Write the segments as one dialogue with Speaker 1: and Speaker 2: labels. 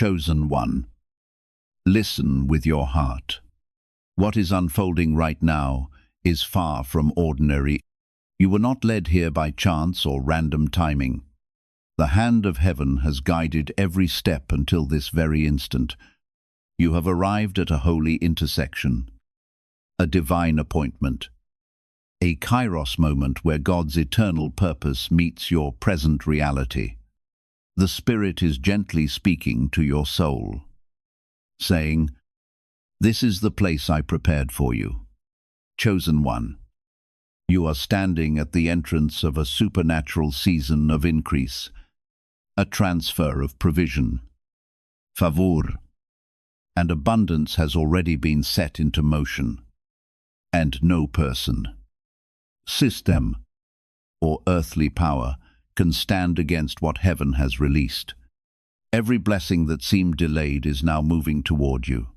Speaker 1: Chosen one. Listen with your heart. What is unfolding right now is far from ordinary. You were not led here by chance or random timing. The hand of heaven has guided every step until this very instant. You have arrived at a holy intersection, a divine appointment, a kairos moment where God's eternal purpose meets your present reality. The Spirit is gently speaking to your soul, saying, "This is the place I prepared for you." Chosen one. You are standing at the entrance of a supernatural season of increase, a transfer of provision, favor, and abundance has already been set into motion, and no person, system, or earthly power can stand against what heaven has released. Every blessing that seemed delayed is now moving toward you.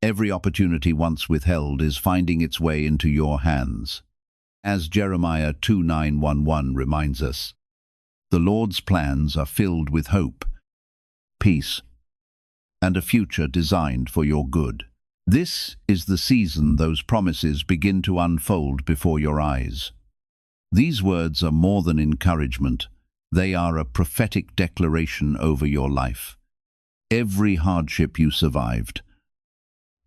Speaker 1: Every opportunity once withheld is finding its way into your hands. As Jeremiah 2:9-11 reminds us, the Lord's plans are filled with hope, peace, and a future designed for your good. This is the season those promises begin to unfold before your eyes. These words are more than encouragement. They are a prophetic declaration over your life. Every hardship you survived,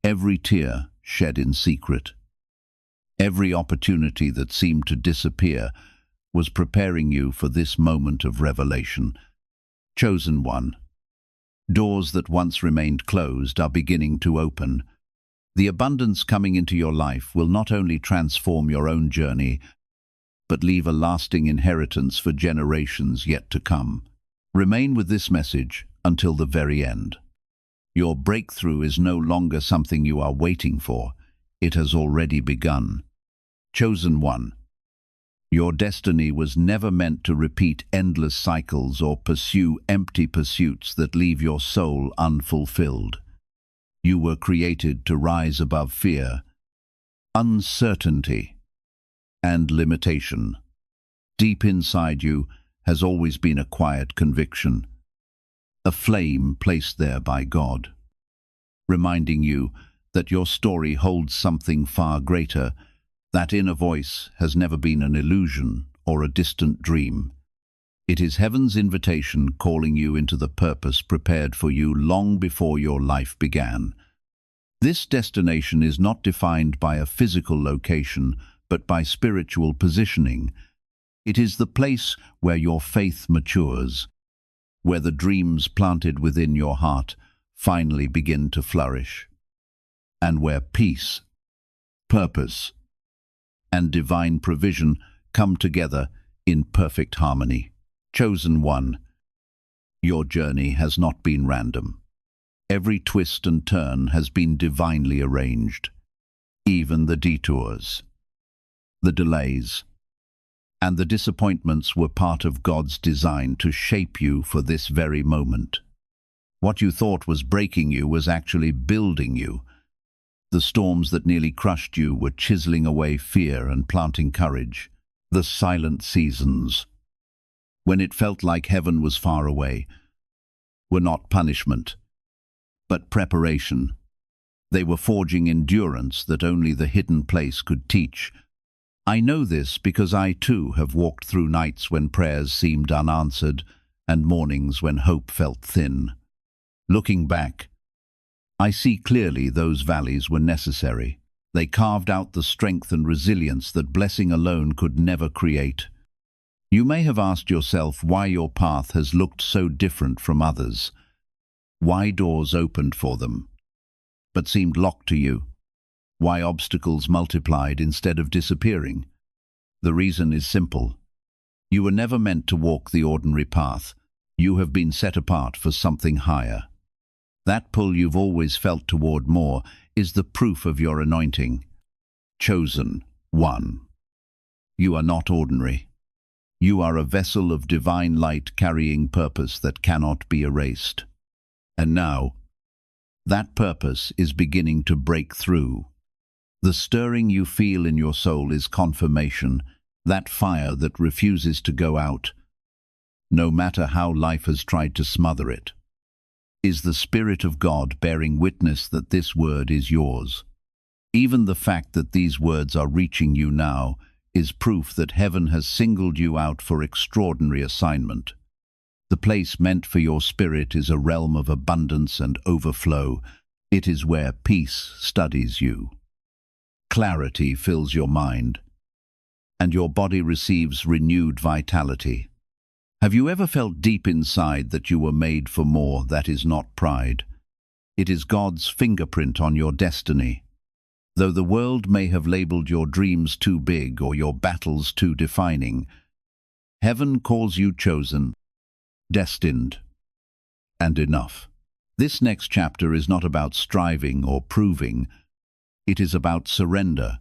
Speaker 1: every tear shed in secret, every opportunity that seemed to disappear was preparing you for this moment of revelation. Chosen one. Doors that once remained closed are beginning to open. The abundance coming into your life will not only transform your own journey, but leave a lasting inheritance for generations yet to come. Remain with this message until the very end. Your breakthrough is no longer something you are waiting for. It has already begun. Chosen one. Your destiny was never meant to repeat endless cycles or pursue empty pursuits that leave your soul unfulfilled. You were created to rise above fear, uncertainty, and limitation. Deep inside you has always been a quiet conviction, a flame placed there by God, reminding you that your story holds something far greater. That inner voice has never been an illusion or a distant dream. It is heaven's invitation calling you into the purpose prepared for you long before your life began. This destination is not defined by a physical location, but by spiritual positioning. It is the place where your faith matures, where the dreams planted within your heart finally begin to flourish, and where peace, purpose, and divine provision come together in perfect harmony. Chosen one. Your journey has not been random. Every twist and turn has been divinely arranged. Even the detours, the delays, and the disappointments were part of God's design to shape you for this very moment. What you thought was breaking you was actually building you. The storms that nearly crushed you were chiseling away fear and planting courage. The silent seasons, when it felt like heaven was far away, were not punishment, but preparation. They were forging endurance that only the hidden place could teach. I know this because I too have walked through nights when prayers seemed unanswered and mornings when hope felt thin. Looking back, I see clearly those valleys were necessary. They carved out the strength and resilience that blessing alone could never create. You may have asked yourself why your path has looked so different from others, why doors opened for them, but seemed locked to you, why obstacles multiplied instead of disappearing. The reason is simple. You were never meant to walk the ordinary path. You have been set apart for something higher. That pull you've always felt toward more is the proof of your anointing. Chosen one. You are not ordinary. You are a vessel of divine light carrying purpose that cannot be erased. And now, that purpose is beginning to break through. The stirring you feel in your soul is confirmation, that fire that refuses to go out, no matter how life has tried to smother it. is the Spirit of God bearing witness that this word is yours. Even the fact that these words are reaching you now is proof that heaven has singled you out for extraordinary assignment. The place meant for your spirit is a realm of abundance and overflow. It is where peace studies you. Clarity fills your mind, and your body receives renewed vitality. Have you ever felt deep inside that you were made for more? That is not pride. It is God's fingerprint on your destiny. Though the world may have labeled your dreams too big or your battles too defining, heaven calls you chosen, destined, and enough. This next chapter is not about striving or proving. It is about surrender.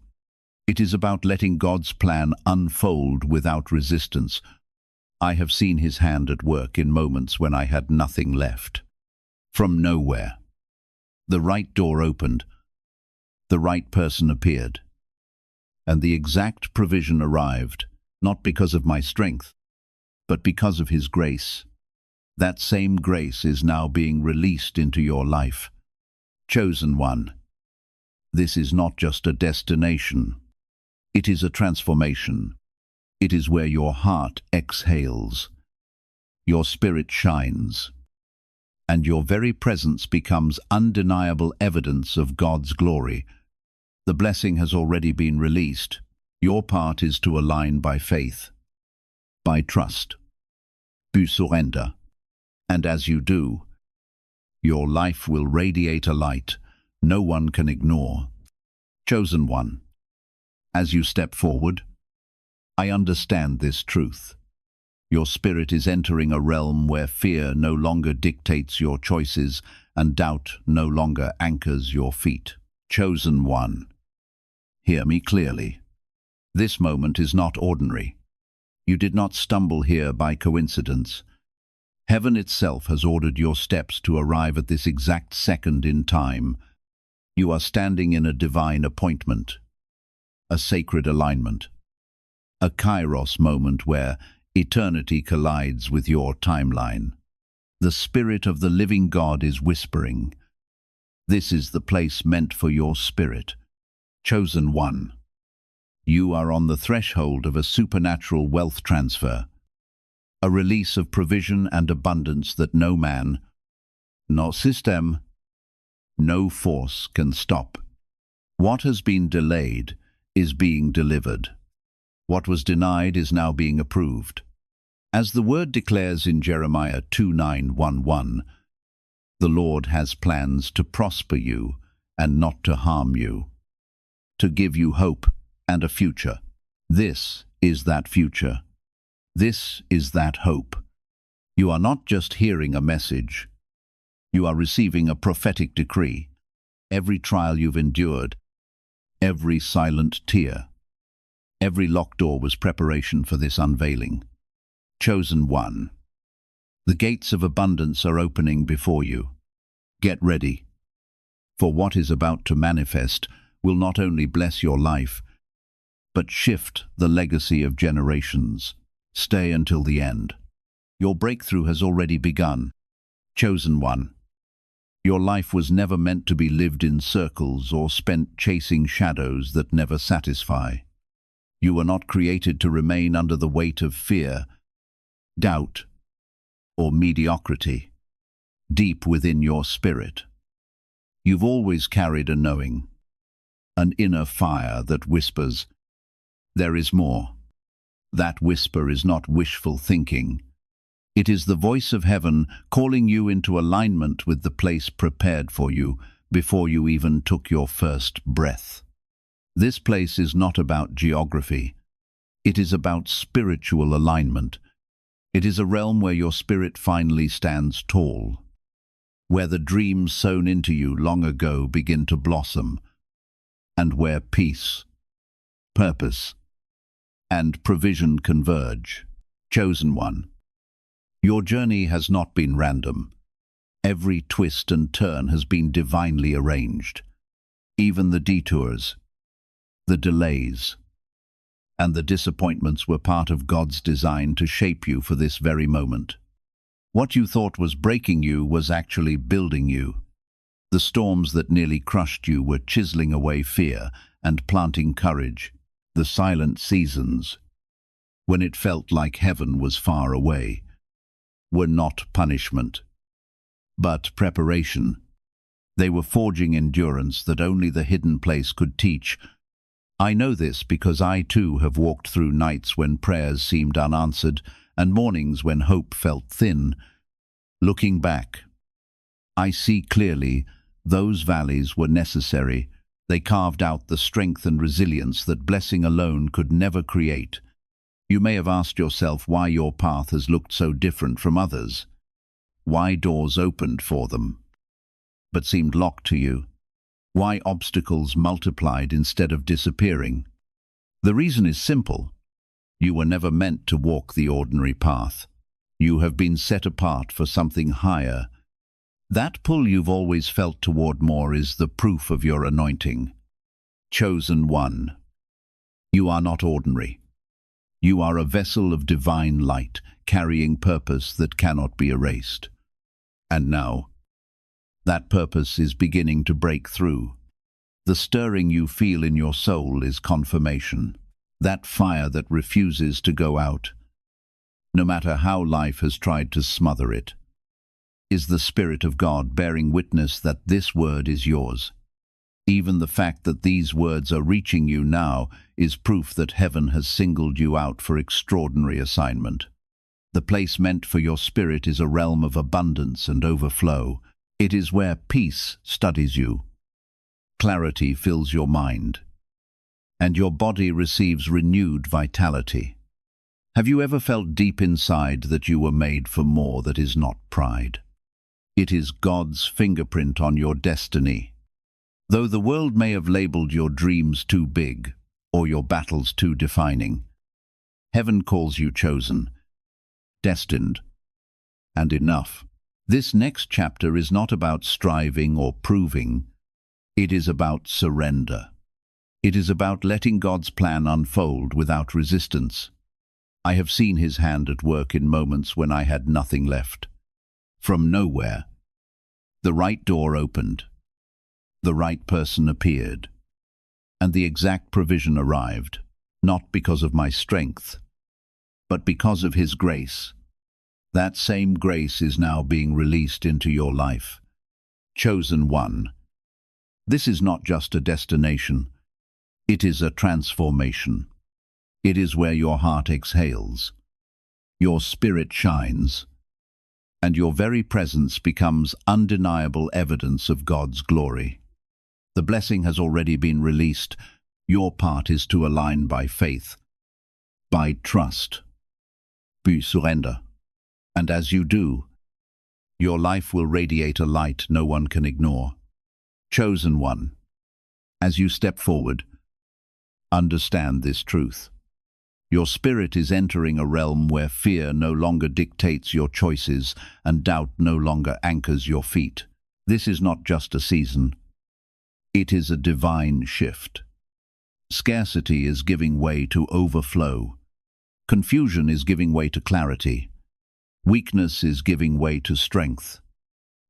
Speaker 1: It is about letting God's plan unfold without resistance. I have seen His hand at work in moments when I had nothing left. From nowhere, the right door opened, the right person appeared, and the exact provision arrived, not because of my strength, but because of His grace. That same grace is now being released into your life. Chosen one, this is not just a destination. It is a transformation. It is where your heart exhales, your spirit shines, and your very presence becomes undeniable evidence of God's glory. The blessing has already been released. Your part is to align by faith, by trust, by surrender. And as you do, your life will radiate a light no one can ignore. Chosen one, as you step forward, I understand this truth. Your spirit is entering a realm where fear no longer dictates your choices and doubt no longer anchors your feet. Chosen one, hear me clearly. This moment is not ordinary. You did not stumble here by coincidence. Heaven itself has ordered your steps to arrive at this exact second in time. You are standing in a divine appointment, a sacred alignment, a kairos moment where eternity collides with your timeline. The Spirit of the living God is whispering, "This is the place meant for your spirit." Chosen one, you are on the threshold of a supernatural wealth transfer, a release of provision and abundance that no man, no system, no force can stop. What has been delayed is being delivered. What was denied is now being approved. As the word declares in Jeremiah 2:9-11, the Lord has plans to prosper you and not to harm you, to give you hope and a future. This is that future. This is that hope. You are not just hearing a message. You are receiving a prophetic decree. Every trial you've endured, every silent tear, every locked door was preparation for this unveiling. Chosen one, the gates of abundance are opening before you. Get ready, for what is about to manifest will not only bless your life, but shift the legacy of generations. Stay until the end. Your breakthrough has already begun. Chosen one, your life was never meant to be lived in circles or spent chasing shadows that never satisfy. You were not created to remain under the weight of fear, doubt, or mediocrity. Deep within your spirit, you've always carried a knowing, an inner fire that whispers, "There is more." That whisper is not wishful thinking. It is the voice of heaven calling you into alignment with the place prepared for you before you even took your first breath. This place is not about geography. It is about spiritual alignment. It is a realm where your spirit finally stands tall, where the dreams sown into you long ago begin to blossom, and where peace, purpose, and provision converge. Chosen one, your journey has not been random. Every twist and turn has been divinely arranged. Even the detours, the delays, and the disappointments were part of God's design to shape you for this very moment. What you thought was breaking you was actually building you. The storms that nearly crushed you were chiseling away fear and planting courage. The silent seasons, when it felt like heaven was far away, were not punishment, but preparation. They were forging endurance that only the hidden place could teach. I know this because I too have walked through nights when prayers seemed unanswered and mornings when hope felt thin. Looking back, I see clearly those valleys were necessary. They carved out the strength and resilience that blessing alone could never create. You may have asked yourself why your path has looked so different from others, why doors opened for them but seemed locked to you, why obstacles multiplied instead of disappearing. The reason is simple. You were never meant to walk the ordinary path. You have been set apart for something higher. That pull you've always felt toward more is the proof of your anointing. Chosen one. You are not ordinary. You are a vessel of divine light, carrying purpose that cannot be erased. And now, that purpose is beginning to break through. The stirring you feel in your soul is confirmation. That fire that refuses to go out, no matter how life has tried to smother it, is the Spirit of God bearing witness that this word is yours. Even the fact that these words are reaching you now is proof that heaven has singled you out for extraordinary assignment. The place meant for your spirit is a realm of abundance and overflow. It is where peace studies you, clarity fills your mind, and your body receives renewed vitality. Have you ever felt deep inside that you were made for more that is not pride? It is God's fingerprint on your destiny. Though the world may have labeled your dreams too big or your battles too defining, heaven calls you chosen, destined, and enough. This next chapter is not about striving or proving. It is about surrender. It is about letting God's plan unfold without resistance. I have seen His hand at work in moments when I had nothing left. From nowhere, the right door opened, the right person appeared, and the exact provision arrived, not because of my strength, but because of His grace. That same grace is now being released into your life. Chosen one. This is not just a destination. It is a transformation. It is where your heart exhales, your spirit shines, and your very presence becomes undeniable evidence of God's glory. The blessing has already been released. Your part is to align by faith, by trust, by surrender. And as you do, your life will radiate a light no one can ignore. Chosen one, as you step forward, understand this truth. Your spirit is entering a realm where fear no longer dictates your choices and doubt no longer anchors your feet. This is not just a season. It is a divine shift. Scarcity is giving way to overflow. Confusion is giving way to clarity. Weakness is giving way to strength.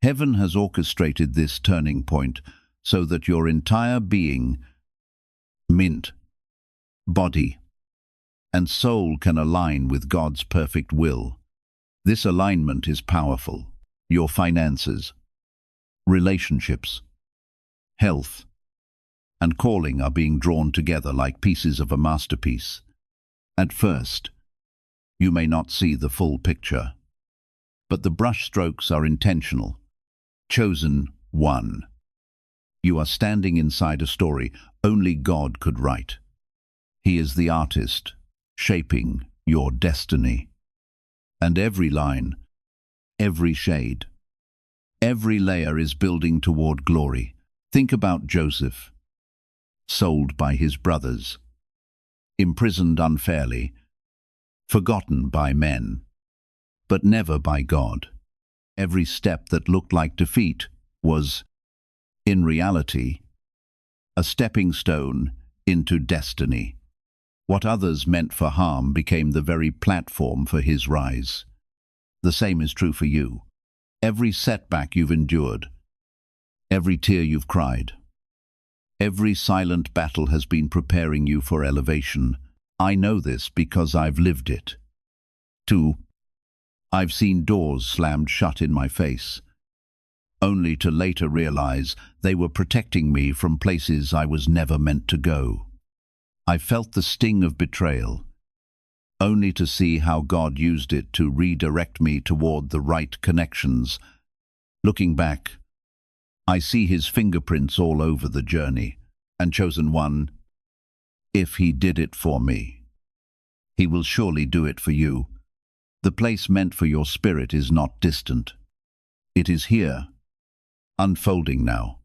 Speaker 1: Heaven has orchestrated this turning point so that your entire being, body, and soul can align with God's perfect will. This alignment is powerful. Your finances, relationships, health, and calling are being drawn together like pieces of a masterpiece. At first, you may not see the full picture, but the brushstrokes are intentional. Chosen one. You are standing inside a story only God could write. He is the artist, shaping your destiny. And every line, every shade, every layer is building toward glory. Think about Joseph, sold by his brothers, imprisoned unfairly, forgotten by men, but never by God. Every step that looked like defeat was, in reality, a stepping stone into destiny. What others meant for harm became the very platform for his rise. The same is true for you. Every setback you've endured, every tear you've cried, every silent battle has been preparing you for elevation. I know this because I've lived it. 2. I've seen doors slammed shut in my face, only to later realize they were protecting me from places I was never meant to go. I felt the sting of betrayal, only to see how God used it to redirect me toward the right connections. Looking back, I see his fingerprints all over the journey, and chosen one. If he did it for me, he will surely do it for you. The place meant for your spirit is not distant. It is here, unfolding now.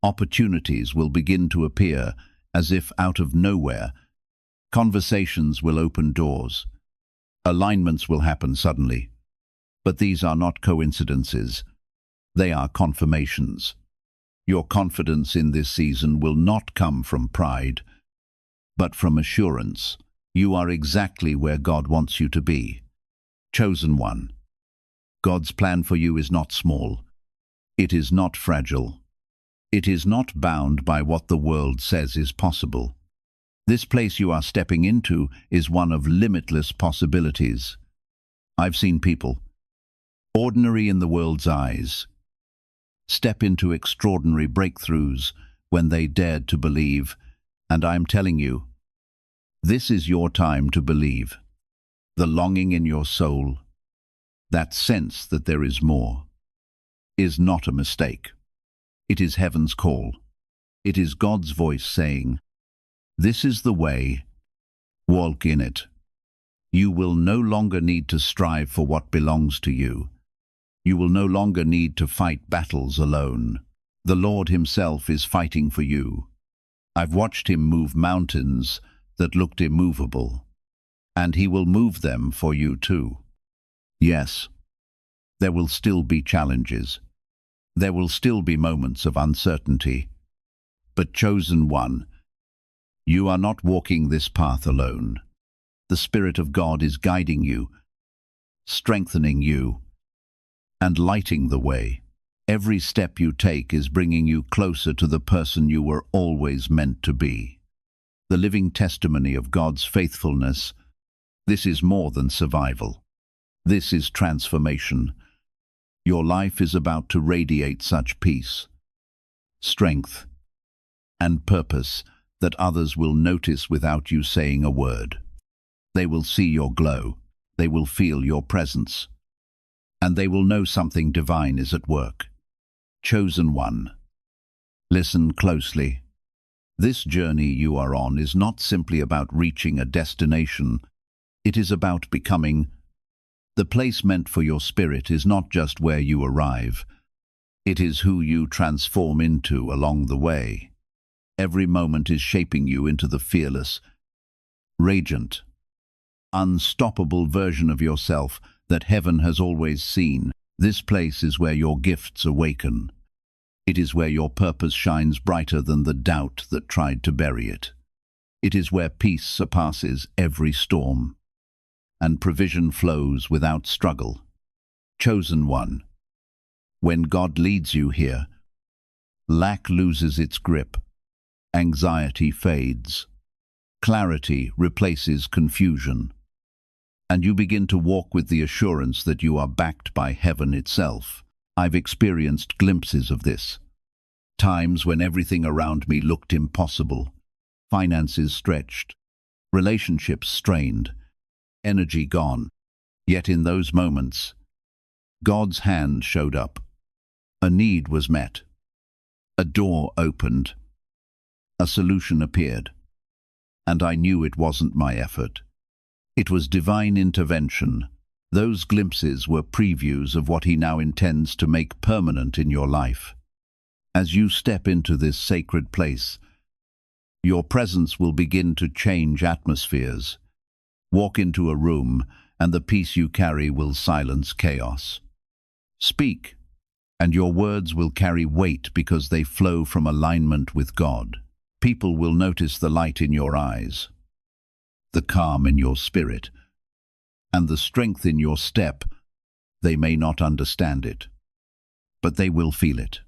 Speaker 1: Opportunities will begin to appear as if out of nowhere. Conversations will open doors. Alignments will happen suddenly. But these are not coincidences. They are confirmations. Your confidence in this season will not come from pride, but from assurance. You are exactly where God wants you to be. Chosen one. God's plan for you is not small. It is not fragile. It is not bound by what the world says is possible. This place you are stepping into is one of limitless possibilities. I've seen people, ordinary in the world's eyes, step into extraordinary breakthroughs when they dared to believe, and I'm telling you, this is your time to believe. The longing in your soul, that sense that there is more, is not a mistake. It is heaven's call. It is God's voice saying, "This is the way. Walk in it." You will no longer need to strive for what belongs to you. You will no longer need to fight battles alone. The Lord himself is fighting for you. I've watched him move mountains that looked immovable, and he will move them for you too. Yes, there will still be challenges. There will still be moments of uncertainty. But chosen one, you are not walking this path alone. The Spirit of God is guiding you, strengthening you, and lighting the way. Every step you take is bringing you closer to the person you were always meant to be. The living testimony of God's faithfulness. This is more than survival. This is transformation. Your life is about to radiate such peace, strength, and purpose that others will notice without you saying a word. They will see your glow, they will feel your presence, and they will know something divine is at work. Chosen one, listen closely. This journey you are on is not simply about reaching a destination. It is about becoming. The place meant for your spirit is not just where you arrive. It is who you transform into along the way. Every moment is shaping you into the fearless, radiant, unstoppable version of yourself that heaven has always seen. This place is where your gifts awaken. It is where your purpose shines brighter than the doubt that tried to bury it. It is where peace surpasses every storm, and provision flows without struggle. Chosen one, when God leads you here, lack loses its grip, anxiety fades, clarity replaces confusion, and you begin to walk with the assurance that you are backed by heaven itself. I've experienced glimpses of this. Times when everything around me looked impossible, finances stretched, relationships strained, energy gone. Yet in those moments, God's hand showed up. A need was met. A door opened. A solution appeared. And I knew it wasn't my effort. It was divine intervention. Those glimpses were previews of what he now intends to make permanent in your life. As you step into this sacred place, your presence will begin to change atmospheres. Walk into a room, and the peace you carry will silence chaos. Speak, and your words will carry weight because they flow from alignment with God. People will notice the light in your eyes, the calm in your spirit, and the strength in your step. They may not understand it, but they will feel it.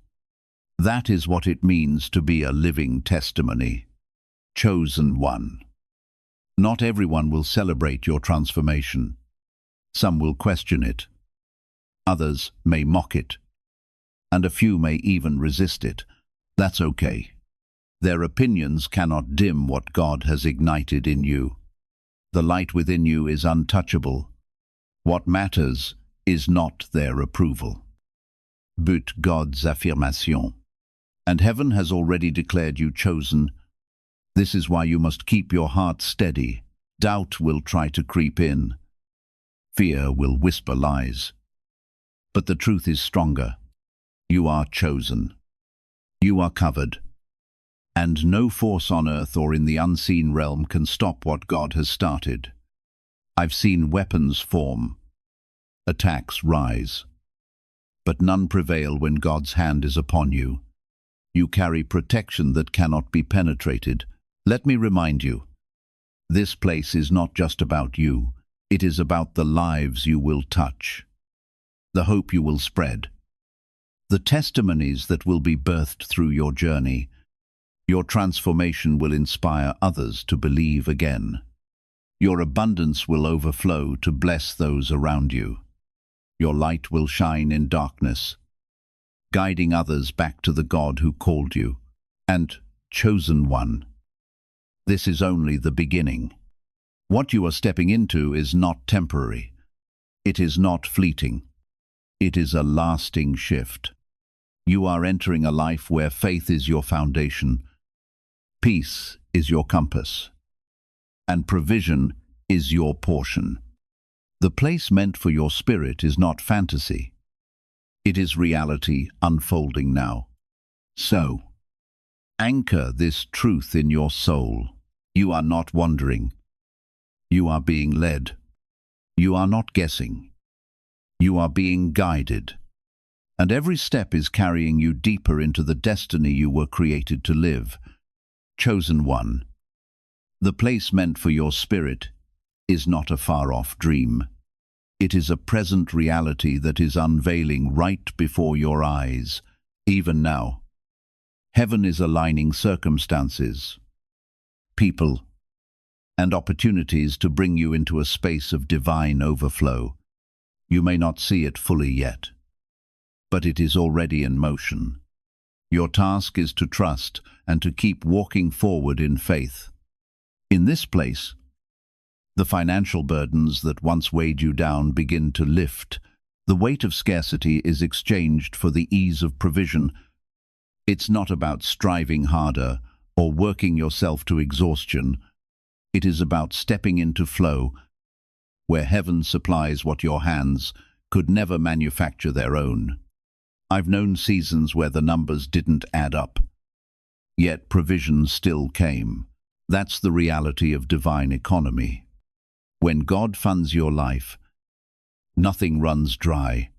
Speaker 1: That is what it means to be a living testimony. Chosen one. Not everyone will celebrate your transformation. Some will question it. Others may mock it. And a few may even resist it. That's okay. Their opinions cannot dim what God has ignited in you. The light within you is untouchable. What matters is not their approval, but God's affirmation. And heaven has already declared you chosen. This is why you must keep your heart steady. Doubt will try to creep in. Fear will whisper lies. But the truth is stronger. You are chosen. You are covered. And no force on earth or in the unseen realm can stop what God has started. I've seen weapons form, attacks rise, but none prevail when God's hand is upon you. You carry protection that cannot be penetrated. Let me remind you, this place is not just about you. It is about the lives you will touch, the hope you will spread, the testimonies that will be birthed through your journey. Your transformation will inspire others to believe again. Your abundance will overflow to bless those around you. Your light will shine in darkness, guiding others back to the God who called you. And, chosen one, this is only the beginning. What you are stepping into is not temporary. It is not fleeting. It is a lasting shift. You are entering a life where faith is your foundation, peace is your compass, and provision is your portion. The place meant for your spirit is not fantasy. It is reality unfolding now. So, anchor this truth in your soul. You are not wandering. You are being led. You are not guessing. You are being guided. And every step is carrying you deeper into the destiny you were created to live. Chosen one. The place meant for your spirit is not a far-off dream. It is a present reality that is unveiling right before your eyes, even now. Heaven is aligning circumstances, people, and opportunities to bring you into a space of divine overflow. You may not see it fully yet, but it is already in motion. Your task is to trust and to keep walking forward in faith. In this place, the financial burdens that once weighed you down begin to lift. The weight of scarcity is exchanged for the ease of provision. It's not about striving harder or working yourself to exhaustion. It is about stepping into flow, where heaven supplies what your hands could never manufacture their own. I've known seasons where the numbers didn't add up, yet provision still came. That's the reality of divine economy. When God funds your life, nothing runs dry.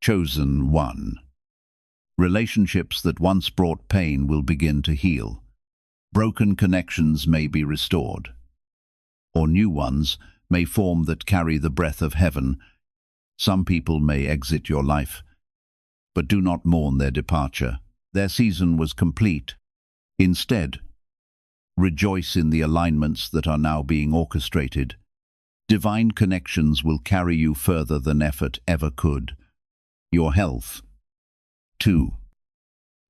Speaker 1: Chosen one. Relationships that once brought pain will begin to heal. Broken connections may be restored, or new ones may form that carry the breath of heaven. Some people may exit your life, but do not mourn their departure. Their season was complete. Instead, rejoice in the alignments that are now being orchestrated. Divine connections will carry you further than effort ever could. Your health, too,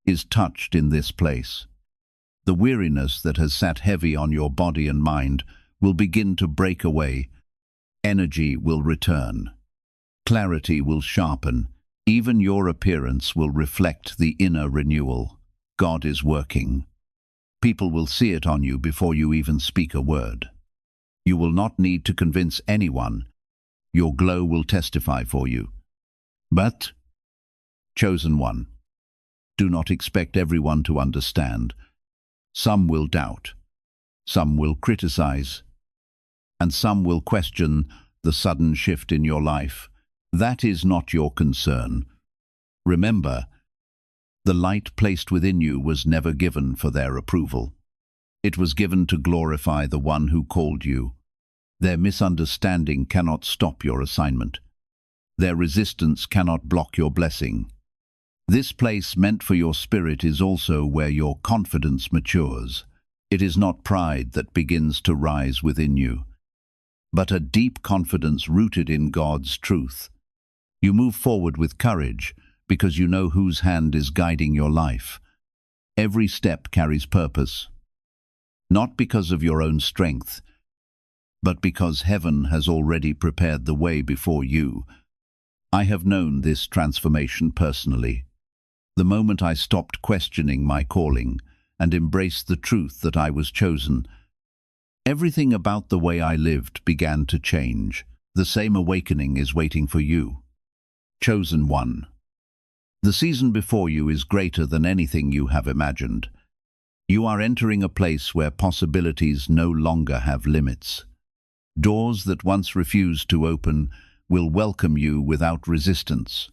Speaker 1: is touched in this place. The weariness that has sat heavy on your body and mind will begin to break away. Energy will return. Clarity will sharpen. Even your appearance will reflect the inner renewal. God is working. People will see it on you before you even speak a word. You will not need to convince anyone. Your glow will testify for you. But, chosen one, do not expect everyone to understand. Some will doubt, some will criticize, and some will question the sudden shift in your life. That is not your concern. Remember, the light placed within you was never given for their approval. It was given to glorify the one who called you. Their misunderstanding cannot stop your assignment. Their resistance cannot block your blessing. This place meant for your spirit is also where your confidence matures. It is not pride that begins to rise within you, but a deep confidence rooted in God's truth. You move forward with courage because you know whose hand is guiding your life. Every step carries purpose, not because of your own strength, but because heaven has already prepared the way before you. I have known this transformation personally. The moment I stopped questioning my calling and embraced the truth that I was chosen, everything about the way I lived began to change. The same awakening is waiting for you. Chosen one. The season before you is greater than anything you have imagined. You are entering a place where possibilities no longer have limits. Doors that once refused to open will welcome you without resistance.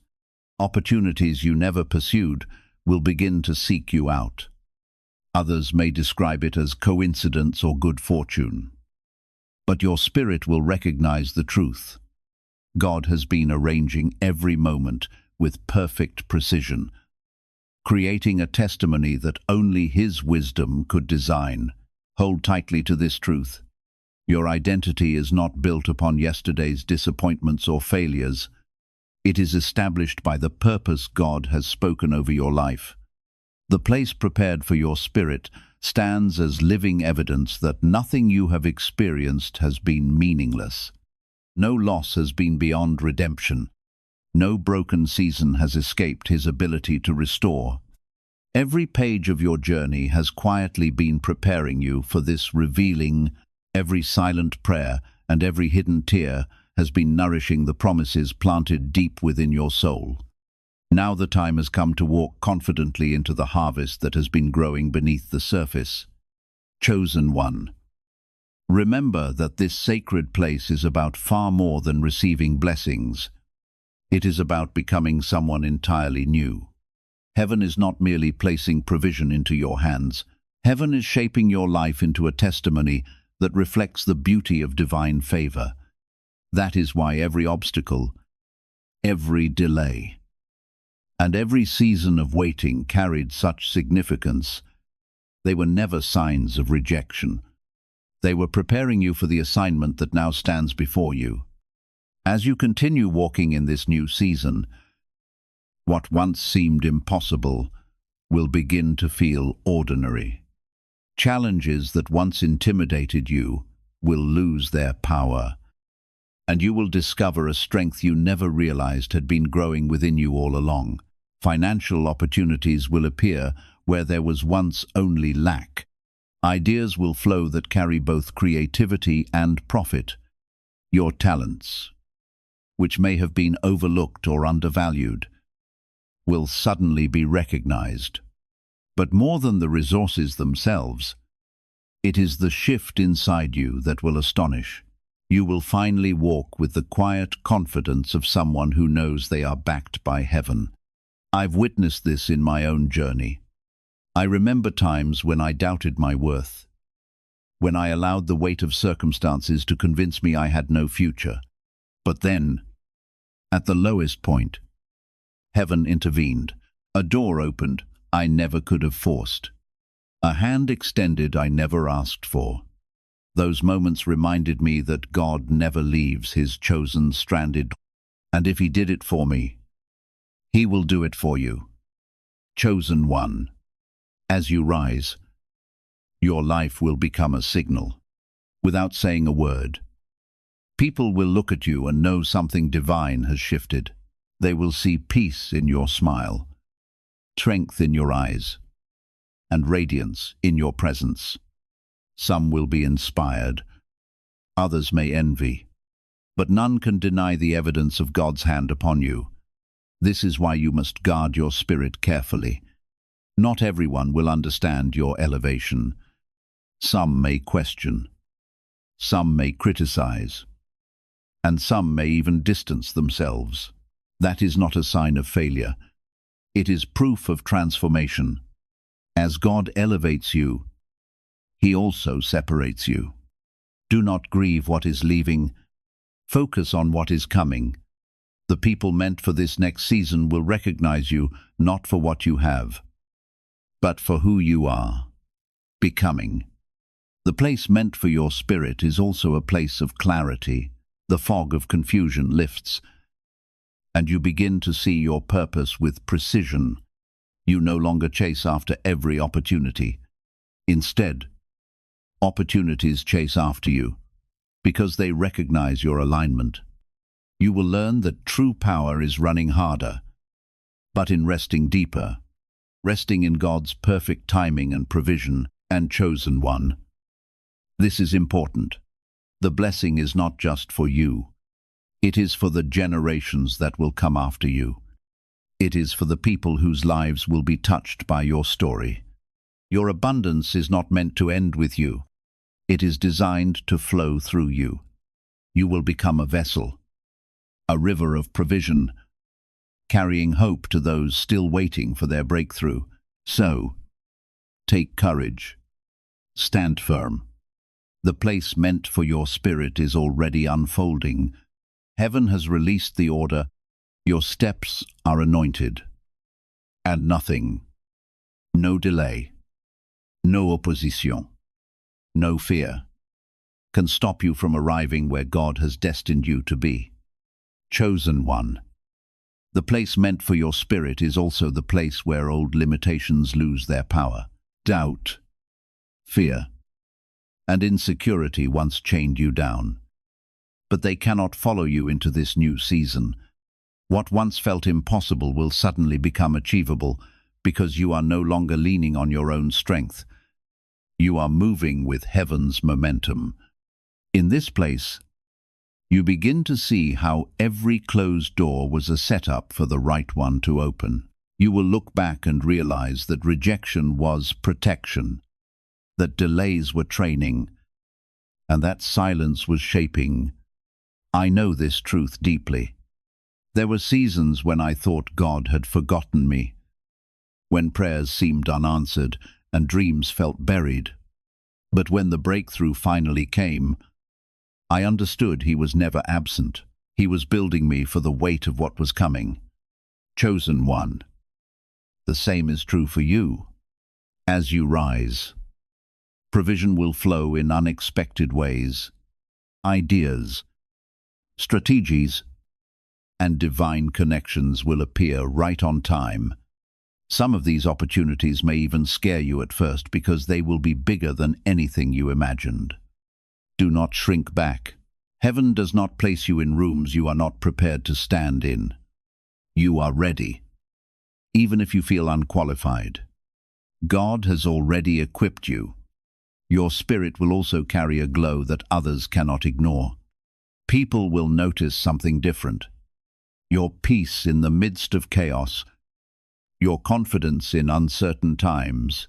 Speaker 1: Opportunities you never pursued will begin to seek you out. Others may describe it as coincidence or good fortune. But your spirit will recognize the truth. God has been arranging every moment with perfect precision, creating a testimony that only His wisdom could design. Hold tightly to this truth. Your identity is not built upon yesterday's disappointments or failures. It is established by the purpose God has spoken over your life. The place prepared for your spirit stands as living evidence that nothing you have experienced has been meaningless. No loss has been beyond redemption. No broken season has escaped His ability to restore. Every page of your journey has quietly been preparing you for this revealing. Every silent prayer and every hidden tear has been nourishing the promises planted deep within your soul. Now the time has come to walk confidently into the harvest that has been growing beneath the surface. Chosen one. Remember that this sacred place is about far more than receiving blessings. It is about becoming someone entirely new. Heaven is not merely placing provision into your hands. Heaven is shaping your life into a testimony that reflects the beauty of divine favor. That is why every obstacle, every delay, and every season of waiting carried such significance. They were never signs of rejection. They were preparing you for the assignment that now stands before you. As you continue walking in this new season, what once seemed impossible will begin to feel ordinary. Challenges that once intimidated you will lose their power, and you will discover a strength you never realized had been growing within you all along. Financial opportunities will appear where there was once only lack. Ideas will flow that carry both creativity and profit. Your talents, which may have been overlooked or undervalued, will suddenly be recognized. But more than the resources themselves, it is the shift inside you that will astonish. You will finally walk with the quiet confidence of someone who knows they are backed by heaven. I've witnessed this in my own journey. I remember times when I doubted my worth, when I allowed the weight of circumstances to convince me I had no future. But then, at the lowest point, heaven intervened. A door opened I never could have forced. A hand extended I never asked for. Those moments reminded me that God never leaves His chosen stranded, and if He did it for me, He will do it for you. Chosen one. As you rise, your life will become a signal. Without saying a word, people will look at you and know something divine has shifted. They will see peace in your smile, strength in your eyes, and radiance in your presence. Some will be inspired, others may envy, but none can deny the evidence of God's hand upon you. This is why you must guard your spirit carefully. Not everyone will understand your elevation. Some may question, some may criticize, and some may even distance themselves. That is not a sign of failure. It is proof of transformation. As God elevates you, He also separates you. Do not grieve what is leaving. Focus on what is coming. The people meant for this next season will recognize you not for what you have, but for who you are becoming. The place meant for your spirit is also a place of clarity. The fog of confusion lifts, and you begin to see your purpose with precision. You no longer chase after every opportunity. Instead, opportunities chase after you because they recognize your alignment. You will learn that true power is running harder, but in resting deeper, resting in God's perfect timing and provision and chosen one. This is important. The blessing is not just for you. It is for the generations that will come after you. It is for the people whose lives will be touched by your story. Your abundance is not meant to end with you. It is designed to flow through you. You will become a vessel, a river of provision, carrying hope to those still waiting for their breakthrough. So, take courage. Stand firm. The place meant for your spirit is already unfolding. Heaven has released the order. Your steps are anointed. And nothing, no delay, no opposition, no fear, can stop you from arriving where God has destined you to be. Chosen one. The place meant for your spirit is also the place where old limitations lose their power. Doubt, fear, and insecurity once chained you down. But they cannot follow you into this new season. What once felt impossible will suddenly become achievable because you are no longer leaning on your own strength. You are moving with heaven's momentum. In this place, you begin to see how every closed door was a setup for the right one to open. You will look back and realize that rejection was protection, that delays were training, and that silence was shaping. I know this truth deeply. There were seasons when I thought God had forgotten me, when prayers seemed unanswered and dreams felt buried. But when the breakthrough finally came, I understood He was never absent. He was building me for the weight of what was coming. Chosen one. The same is true for you. As you rise, provision will flow in unexpected ways. Ideas, strategies, and divine connections will appear right on time. Some of these opportunities may even scare you at first because they will be bigger than anything you imagined. Do not shrink back. Heaven does not place you in rooms you are not prepared to stand in. You are ready, even if you feel unqualified. God has already equipped you. Your spirit will also carry a glow that others cannot ignore. People will notice something different. Your peace in the midst of chaos, your confidence in uncertain times,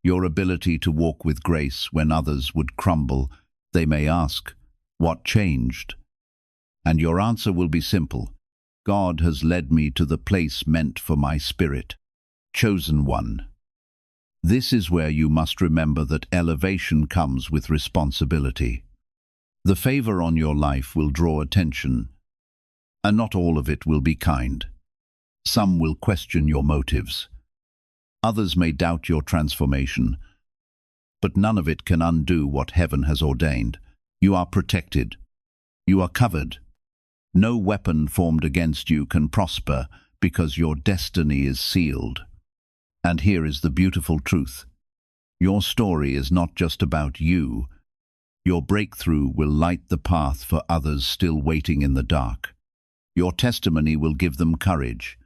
Speaker 1: your ability to walk with grace when others would crumble. They may ask, "What changed?" And your answer will be simple. God has led me to the place meant for my spirit. Chosen one. This is where you must remember that elevation comes with responsibility. The favor on your life will draw attention, and not all of it will be kind. Some will question your motives. Others may doubt your transformation, but none of it can undo what heaven has ordained. You are protected. You are covered. No weapon formed against you can prosper because your destiny is sealed. And here is the beautiful truth. Your story is not just about you. Your breakthrough will light the path for others still waiting in the dark. Your testimony will give them courage.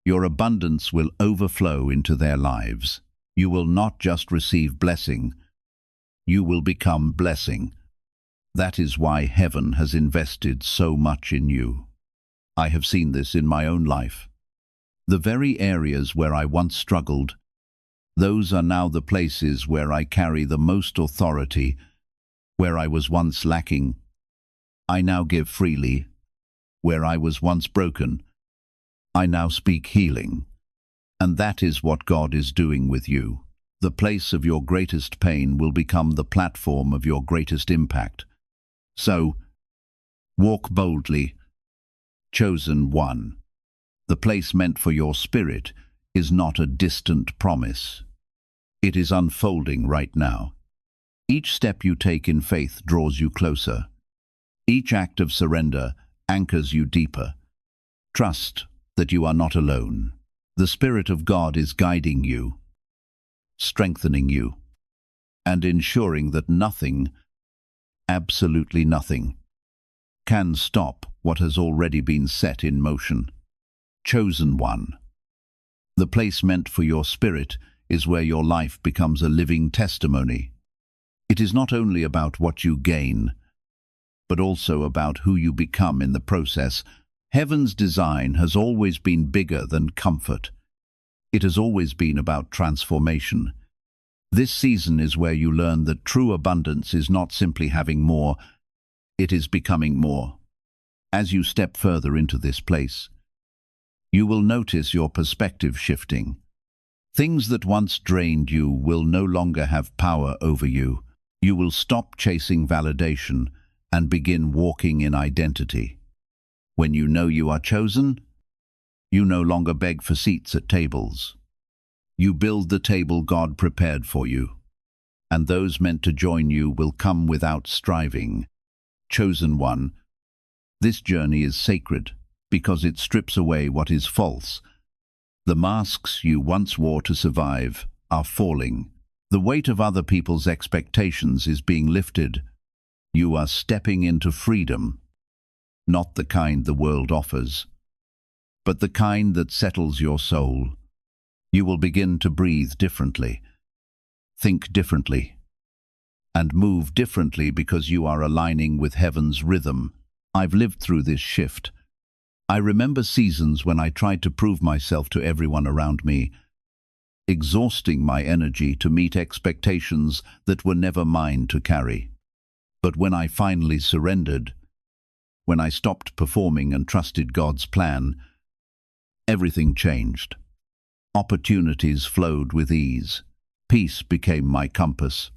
Speaker 1: Your abundance will overflow into their lives. You will not just receive blessing, you will become blessing. That is why heaven has invested so much in you. I have seen this in my own life. The very areas where I once struggled, those are now the places where I carry the most authority. Where I was once lacking, I now give freely. Where I was once broken, I now speak healing. And that is what God is doing with you. The place of your greatest pain will become the platform of your greatest impact. So, walk boldly, Chosen one. The place meant for your spirit is not a distant promise. It is unfolding right now. Each step you take in faith draws you closer. Each act of surrender anchors you deeper. Trust that you are not alone. The Spirit of God is guiding you, strengthening you, and ensuring that nothing, absolutely nothing, can stop what has already been set in motion. Chosen one. The place meant for your spirit is where your life becomes a living testimony. It is not only about what you gain, but also about who you become in the process. Heaven's design has always been bigger than comfort. It has always been about transformation. This season is where you learn that true abundance is not simply having more, it is becoming more. As you step further into this place, you will notice your perspective shifting. Things that once drained you will no longer have power over you. You will stop chasing validation and begin walking in identity. When you know you are chosen, you no longer beg for seats at tables. You build the table God prepared for you, and those meant to join you will come without striving. Chosen one. This journey is sacred because it strips away what is false. The masks you once wore to survive are falling. The weight of other people's expectations is being lifted. You are stepping into freedom, not the kind the world offers, but the kind that settles your soul. You will begin to breathe differently, think differently, and move differently because you are aligning with heaven's rhythm. I've lived through this shift. I remember seasons when I tried to prove myself to everyone around me, exhausting my energy to meet expectations that were never mine to carry. But when I finally surrendered, when I stopped performing and trusted God's plan, everything changed. Opportunities flowed with ease. Peace became my compass.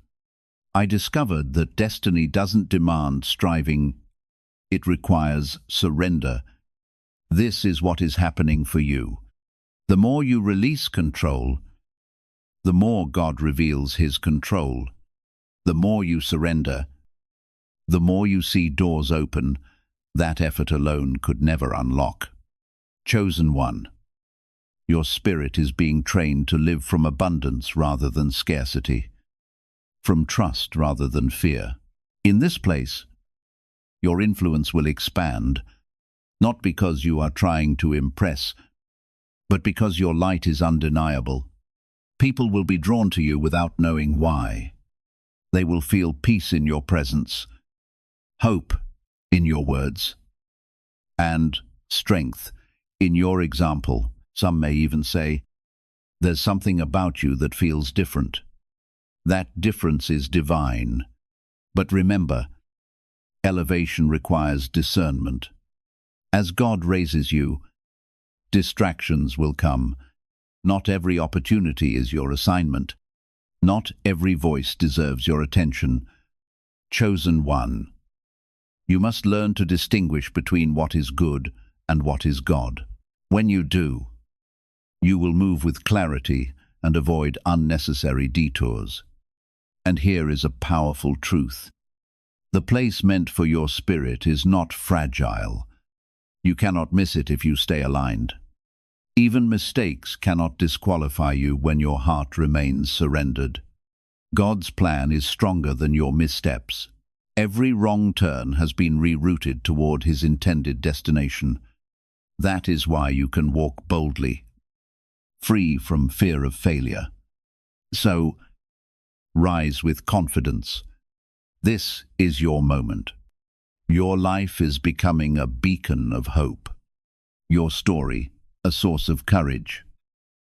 Speaker 1: I discovered that destiny doesn't demand striving, it requires surrender. This is what is happening for you. The more you release control, the more God reveals His control. The more you surrender, the more you see doors open that effort alone could never unlock. Chosen one. Your spirit is being trained to live from abundance rather than scarcity, from trust rather than fear. In this place, your influence will expand, not because you are trying to impress, but because your light is undeniable. People will be drawn to you without knowing why. They will feel peace in your presence, hope in your words, and strength in your example. Some may even say, "There's something about you that feels different." That difference is divine. But remember, elevation requires discernment. As God raises you, distractions will come. Not every opportunity is your assignment. Not every voice deserves your attention. Chosen one. You must learn to distinguish between what is good and what is God. When you do, you will move with clarity and avoid unnecessary detours. And here is a powerful truth. The place meant for your spirit is not fragile. You cannot miss it if you stay aligned. Even mistakes cannot disqualify you when your heart remains surrendered. God's plan is stronger than your missteps. Every wrong turn has been rerouted toward His intended destination. That is why you can walk boldly, free from fear of failure. So, rise with confidence. This is your moment. Your life is becoming a beacon of hope. Your story, a source of courage.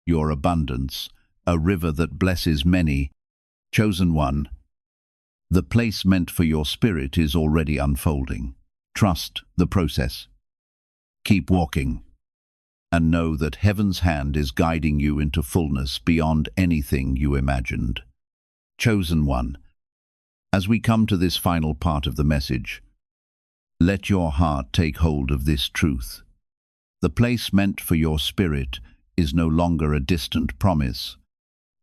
Speaker 1: Your abundance, a river that blesses many. Chosen one. The place meant for your spirit is already unfolding. Trust the process. Keep walking, and know that heaven's hand is guiding you into fullness beyond anything you imagined. Chosen one. As we come to this final part of the message, let your heart take hold of this truth. The place meant for your spirit is no longer a distant promise.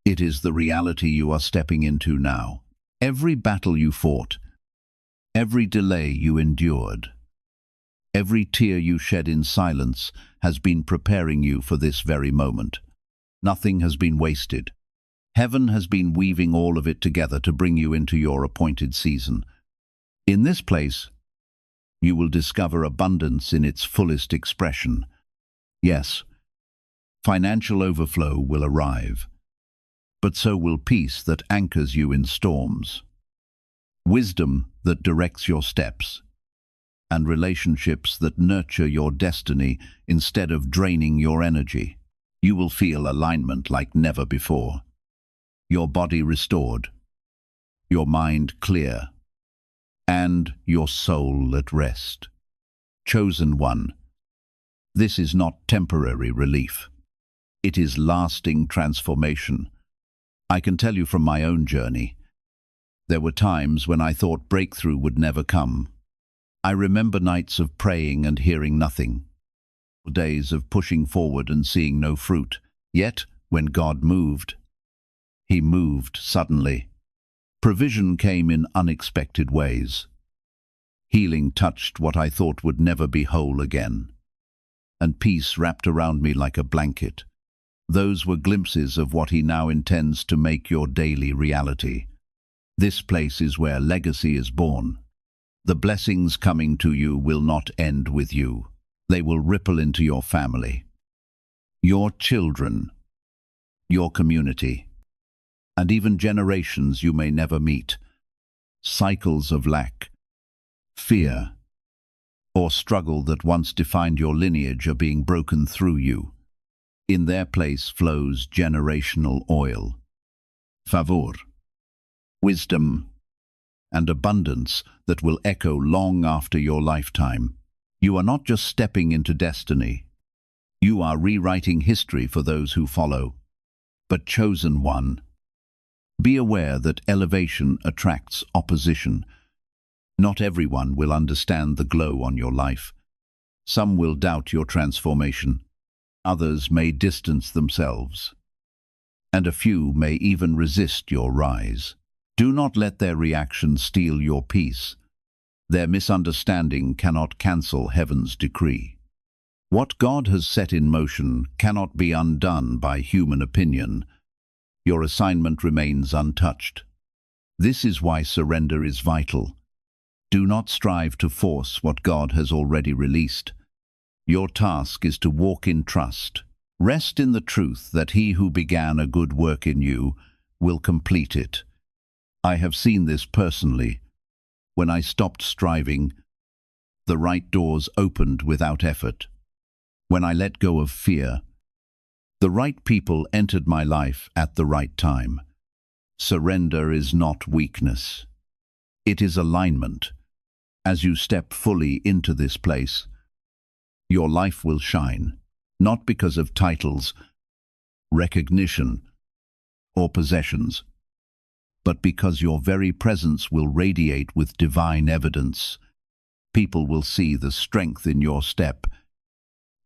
Speaker 1: It is the reality you are stepping into now. Every battle you fought, every delay you endured, every tear you shed in silence has been preparing you for this very moment. Nothing has been wasted. Heaven has been weaving all of it together to bring you into your appointed season. In this place, you will discover abundance in its fullest expression. Yes, financial overflow will arrive, but so will peace that anchors you in storms, wisdom that directs your steps, and relationships that nurture your destiny instead of draining your energy. You will feel alignment like never before. Your body restored, your mind clear, and your soul at rest. Chosen one, this is not temporary relief. It is lasting transformation. I can tell you from my own journey, there were times when I thought breakthrough would never come. I remember nights of praying and hearing nothing, days of pushing forward and seeing no fruit. Yet, when God moved, He moved suddenly. Provision came in unexpected ways. Healing touched what I thought would never be whole again, and peace wrapped around me like a blanket. Those were glimpses of what He now intends to make your daily reality. This place is where legacy is born. The blessings coming to you will not end with you. They will ripple into your family, your children, your community, and even generations you may never meet. Cycles of lack, fear, or struggle that once defined your lineage are being broken through you. In their place flows generational oil, favor, wisdom, and abundance that will echo long after your lifetime. You are not just stepping into destiny. You are rewriting history for those who follow. But chosen one, be aware that elevation attracts opposition. Not everyone will understand the glow on your life. Some will doubt your transformation. Others may distance themselves. And a few may even resist your rise. Do not let their reactions steal your peace. Their misunderstanding cannot cancel heaven's decree. What God has set in motion cannot be undone by human opinion. Your assignment remains untouched. This is why surrender is vital. Do not strive to force what God has already released. Your task is to walk in trust. Rest in the truth that He who began a good work in you will complete it. I have seen this personally. When I stopped striving, the right doors opened without effort. When I let go of fear, the right people entered my life at the right time. Surrender is not weakness. It is alignment. As you step fully into this place, your life will shine, not because of titles, recognition, or possessions, but because your very presence will radiate with divine evidence. People will see the strength in your step,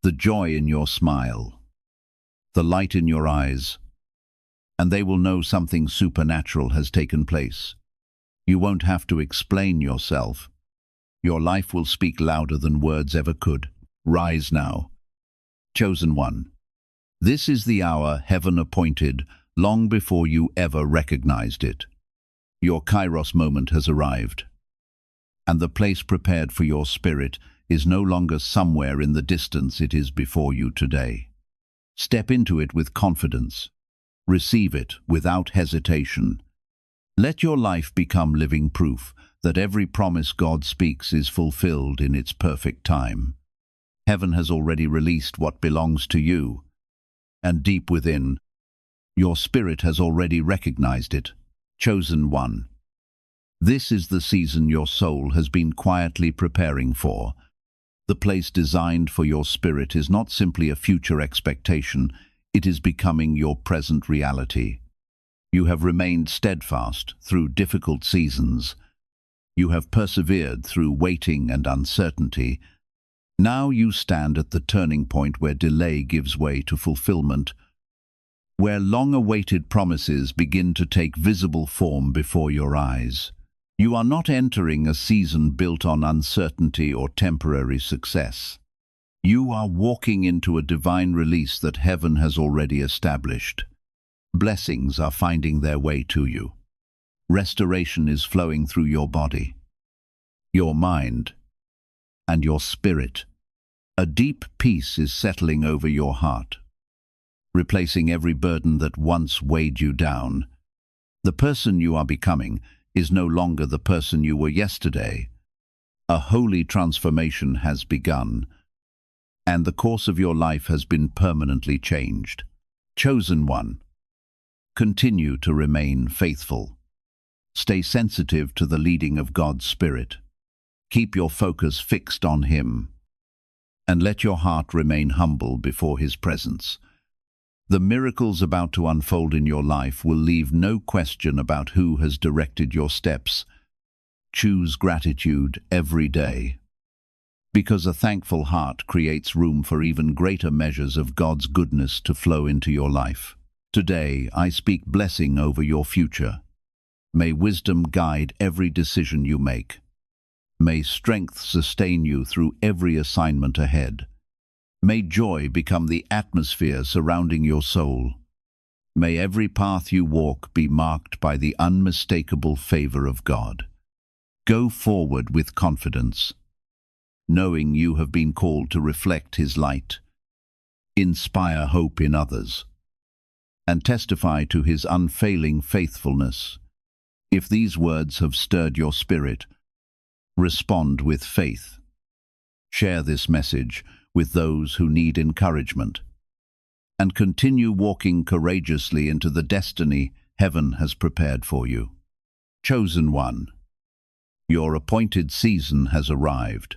Speaker 1: the joy in your smile, the light in your eyes, and they will know something supernatural has taken place. You won't have to explain yourself. Your life will speak louder than words ever could. Rise now. Chosen one. This is the hour heaven appointed long before you ever recognized it. Your Kairos moment has arrived, and the place prepared for your spirit is no longer somewhere in the distance. It is before you today. Step into it with confidence. Receive it without hesitation. Let your life become living proof that every promise God speaks is fulfilled in its perfect time. Heaven has already released what belongs to you, and deep within, your spirit has already recognized it. Chosen one. This is the season your soul has been quietly preparing for. The place designed for your spirit is not simply a future expectation, it is becoming your present reality. You have remained steadfast through difficult seasons. You have persevered through waiting and uncertainty, Now you stand at the turning point where delay gives way to fulfillment, where long-awaited promises begin to take visible form before your eyes. You are not entering a season built on uncertainty or temporary success. You are walking into a divine release that heaven has already established. Blessings are finding their way to you. Restoration is flowing through your body, your mind, and your spirit. A deep peace is settling over your heart, replacing every burden that once weighed you down. The person you are becoming is no longer the person you were yesterday. A holy transformation has begun, and the course of your life has been permanently changed. Chosen one, continue to remain faithful. Stay sensitive to the leading of God's Spirit. Keep your focus fixed on Him, and let your heart remain humble before His presence. The miracles about to unfold in your life will leave no question about who has directed your steps. Choose gratitude every day, because a thankful heart creates room for even greater measures of God's goodness to flow into your life. Today, I speak blessing over your future. May wisdom guide every decision you make. May strength sustain you through every assignment ahead. May joy become the atmosphere surrounding your soul. May every path you walk be marked by the unmistakable favor of God. Go forward with confidence, knowing you have been called to reflect His light, inspire hope in others, and testify to His unfailing faithfulness. If these words have stirred your spirit, respond with faith. Share this message with those who need encouragement, and continue walking courageously into the destiny heaven has prepared for you. Chosen one, your appointed season has arrived.